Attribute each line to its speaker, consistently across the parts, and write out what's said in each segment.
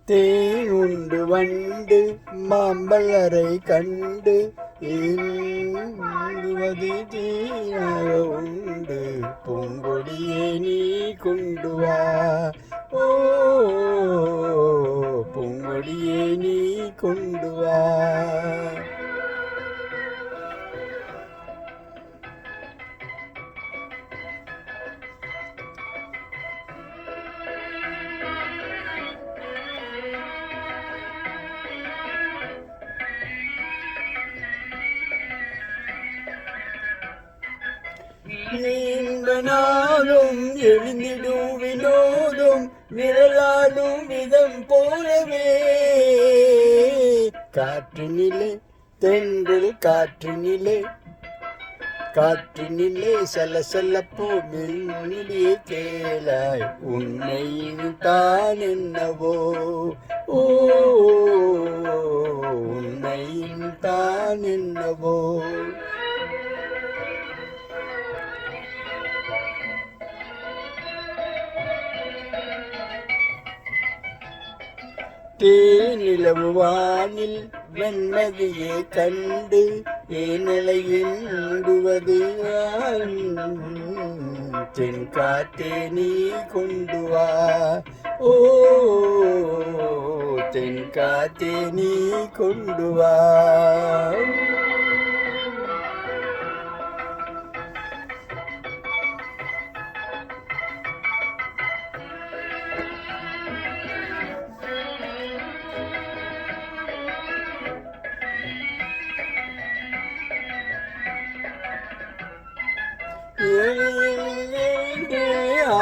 Speaker 1: தேனுண்டு வண்டு மாம்பழரை கண்டு ஏந்துவது தீனாக உண்டு. பூங்கொடியே நீ கொண்டு வா, ஓ பூங்கொடியே நீ கொண்டு வா. நீண்டனாலும் எழுந்திடும் வினோதும் விரலாடும் விதம் போலவே காற்றினிலே தென்றல் காற்றினிலே சலசலப்போ மெல்லிலே கேளாய் உன்னையும் தான் என்னவோ, ஓ உன்னையும் தான் என்னவோ. தேனிலவு வானில் வெண்மதியை கண்டு ஏனலையின் மூடுவது தென்காற்றே நீ கொண்டு வா, ஓ தென்காற்றே நீ கொண்டு வா.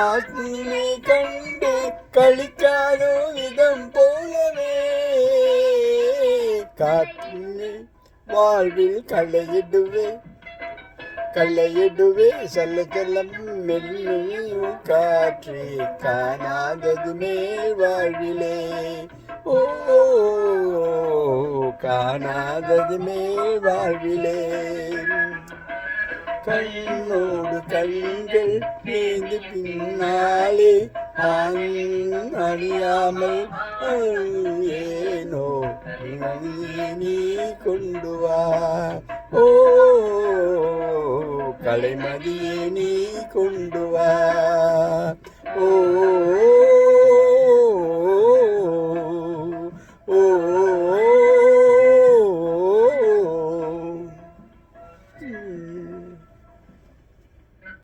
Speaker 1: ஆத்மனை கண்டு கழிக்காதோ விதம் போலவே காற்றினை வாழ்வில் களையிடுவே செல்ல செல்லம் மெல்லும் காற்று காணாதது மேல் வாழ்விலே, ஓ காணாதது மேல் வாழ்விலே. கண்ணோடு கண்கள் நீந்து பின்னாலே அணியாமல் ஏனோ நீ கொண்டு வா, ஓ கலைமதியே நீ கொண்டு வா, ஓ ஓ.